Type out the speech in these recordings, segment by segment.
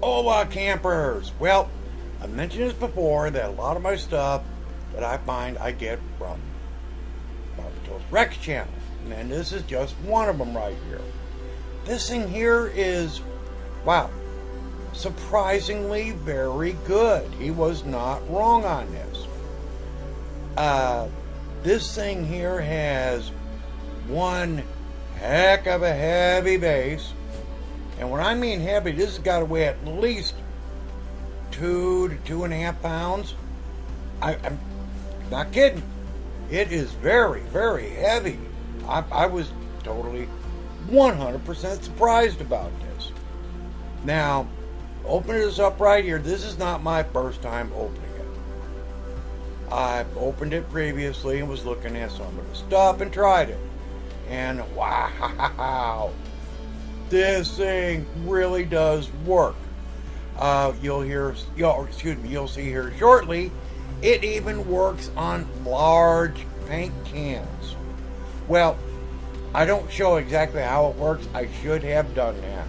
Hola campers! Well, I mentioned this before that a lot of my stuff that I find I get from Barberto's Rex channel. And this is just one of them right here. This thing here is, wow, surprisingly very good. He was not wrong on this. This thing here has one heck of a heavy base. And when I mean heavy, this has got to weigh at least 2 to 2.5 pounds. I'm not kidding. It is very, very heavy. I was totally 100% surprised about this. Now, opening this up right here, this is not my first time opening it. I've opened it previously and was looking at some of the stuff and tried it. And wow, this thing really does work. You'll see here shortly, it even works on large paint cans. Well, I don't show exactly how it works. I should have done that.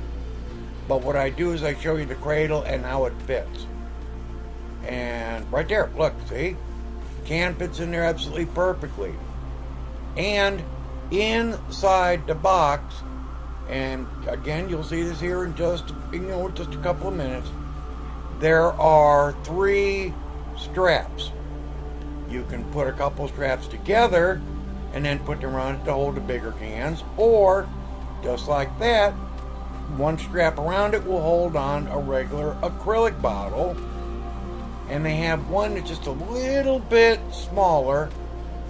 But what I do is I show you the cradle and how it fits. And right there, look, see? Can fits in there absolutely perfectly. And inside the box, and again, you'll see this here in just a couple of minutes, there are 3 straps. You can put a couple straps together and then put them around it to hold the bigger cans, or just like that, one strap around it will hold on a regular acrylic bottle, and they have one that's just a little bit smaller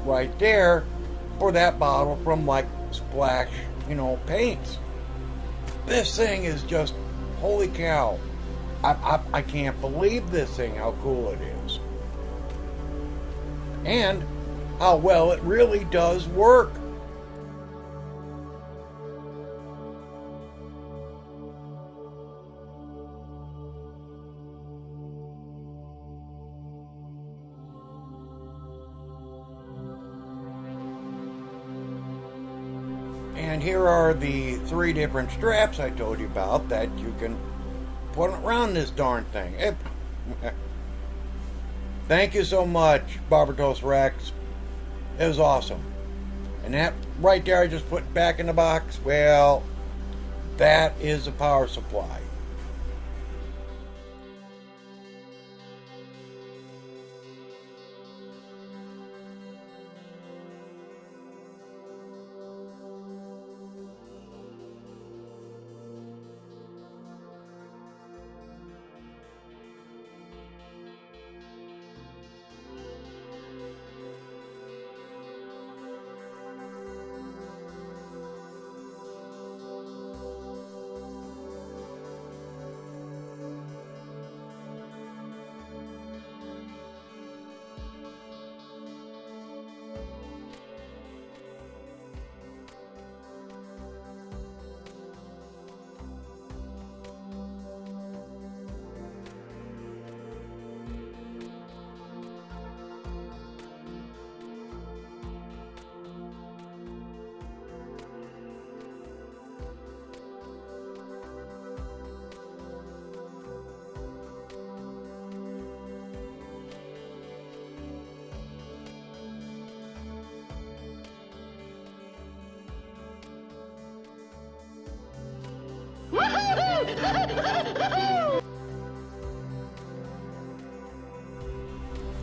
right there for that bottle from like splash, paints. This thing is just, holy cow. I can't believe this thing, how cool it is. And how well it really does work. And here are the 3 different straps I told you about that you can put around this darn thing. Thank you so much, Barberto's Rex. It was awesome. And that right there I just put back in the box, well, that is the power supply.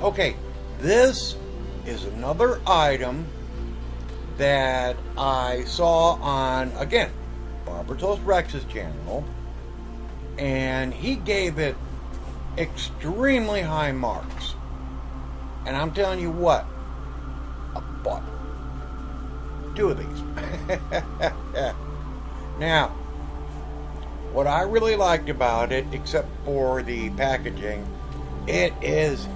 Okay, this is another item that I saw on, again, Barberto's Rex's channel, and he gave it extremely high marks. And I'm telling you what, I bought 2 of these. Now, what I really liked about it, except for the packaging, it is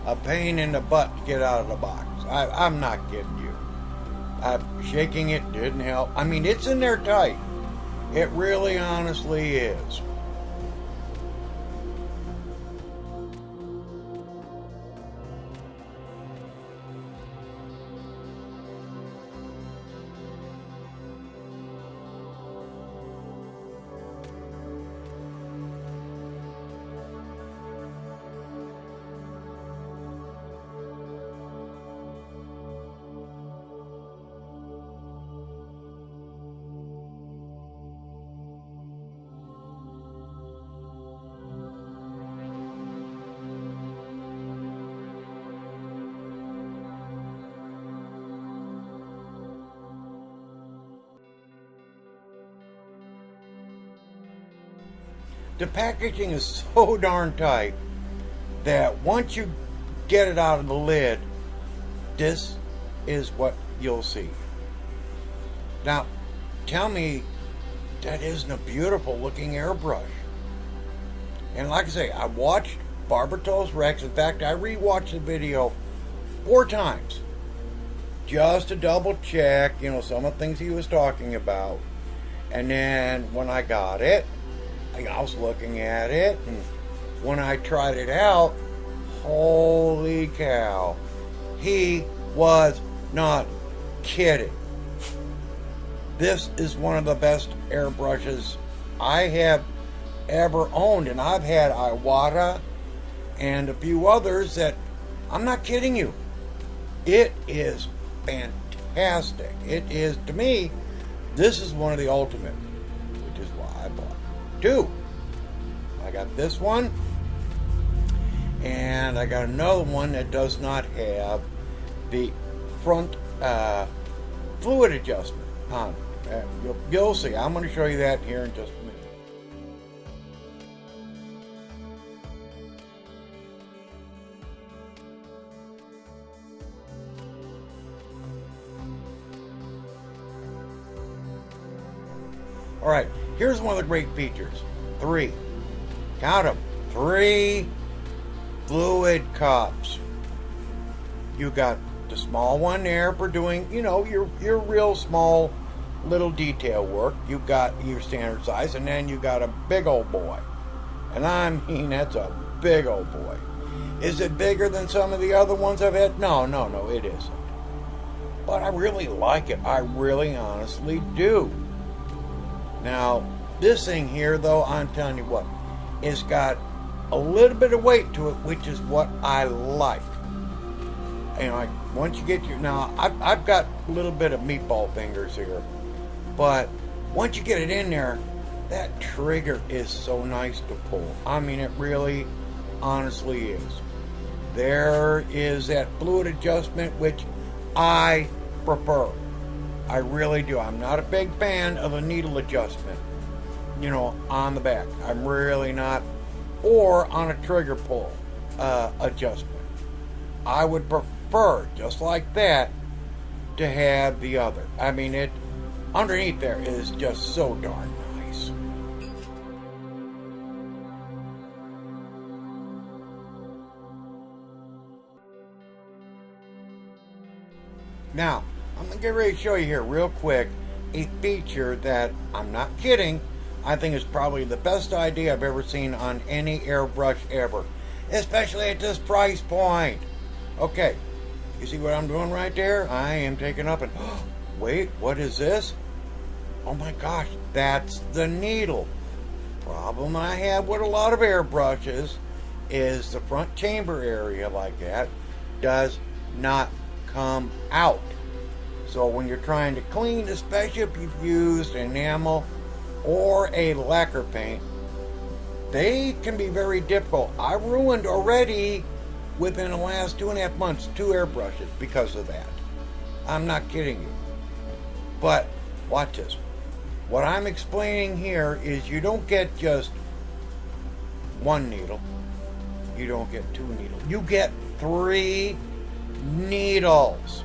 a pain in the butt to get out of the box. I'm not kidding you. Shaking it didn't help. I mean, it's in there tight. It really honestly is. The packaging is so darn tight that once you get it out of the lid, this is what you'll see. Now, tell me that isn't a beautiful looking airbrush. And like I say, I watched Barberto's Rex. In fact, I rewatched the video 4 times just to double check, some of the things he was talking about. And then when I got it, I was looking at it, and when I tried it out, holy cow, he was not kidding. This is one of the best airbrushes I have ever owned, and I've had Iwata and a few others that, I'm not kidding you, it is fantastic. It is, to me, this is one of the ultimate, which is why I bought 2. I got this one, and I got another one that does not have the front fluid adjustment on it. You'll see. I'm going to show you that here in just a minute. All right, here's one of the great features. 3. Count them. 3 fluid cups. You got the small one there for doing, your real small little detail work. You got your standard size, and then you got a big old boy. And I mean, that's a big old boy. Is it bigger than some of the other ones I've had? No, it isn't. But I really like it. I really honestly do. Now, this thing here, though, I'm telling you what, it's got a little bit of weight to it, which is what I like. Once you get now, I've got a little bit of meatball fingers here, but once you get it in there, that trigger is so nice to pull. I mean, it really, honestly is. There is that fluid adjustment, which I prefer. I really do. I'm not a big fan of a needle adjustment, on the back. I'm really not. Or on a trigger pull adjustment. I would prefer, just like that, to have the other. I mean, it underneath there is just so darn nice. Now, I'm going to get ready to show you here real quick a feature that, I'm not kidding, I think is probably the best idea I've ever seen on any airbrush ever. Especially at this price point. Okay, you see what I'm doing right there? I am taking up and, wait, what is this? Oh my gosh, that's the needle. Problem I have with a lot of airbrushes is the front chamber area like that does not come out. So when you're trying to clean, especially if you've used enamel or a lacquer paint, they can be very difficult. I ruined already, within the last 2.5 months, 2 airbrushes because of that. I'm not kidding you. But watch this. What I'm explaining here is you don't get just 1 needle. You don't get 2 needles. You get 3 needles.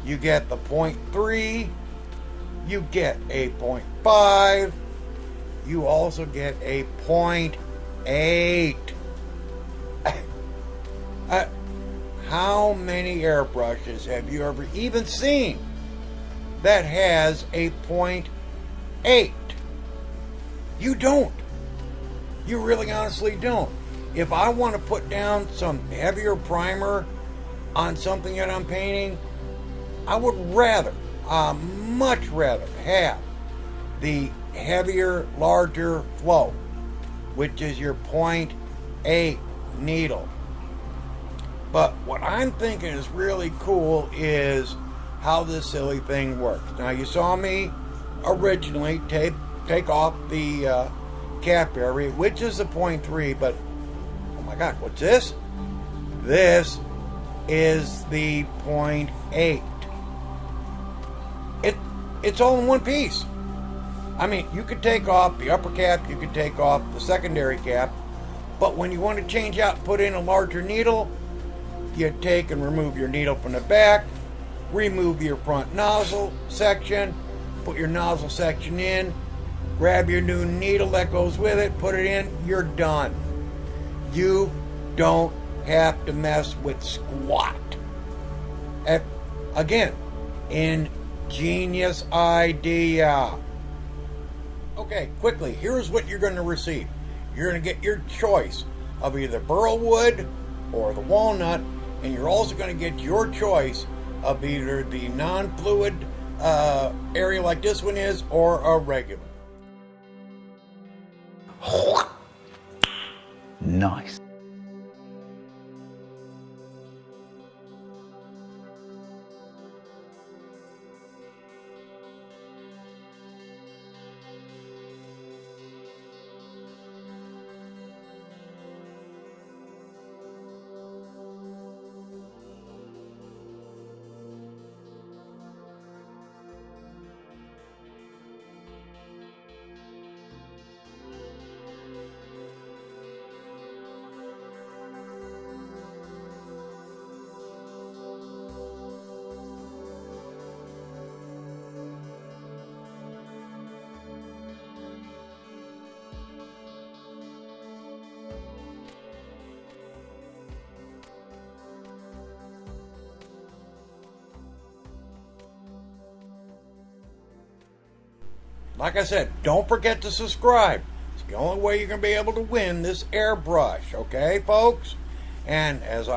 You get the 0.3, you get a 0.5, you also get a 0.8. How many airbrushes have you ever even seen that has a 0.8? You don't. You really honestly don't. If I want to put down some heavier primer on something that I'm painting, I would much rather have the heavier, larger flow, which is your 0.8 needle. But what I'm thinking is really cool is how this silly thing works. Now, you saw me originally take off the cap area, which is the 0.3, but oh my God, what's this? This is the 0.8. It's all in one piece. I mean, you could take off the upper cap, you could take off the secondary cap, but when you want to change out and put in a larger needle, you take and remove your needle from the back, remove your front nozzle section, put your nozzle section in, grab your new needle that goes with it, put it in, you're done. You don't have to mess with squat. Again, ingenious idea. Okay, quickly, here's what you're going to receive. You're going to get your choice of either burl wood or the walnut, and you're also going to get your choice of either the non-fluid area like this one is or a regular. Nice. Like I said, don't forget to subscribe. It's the only way you're going to be able to win this airbrush, okay, folks? And as I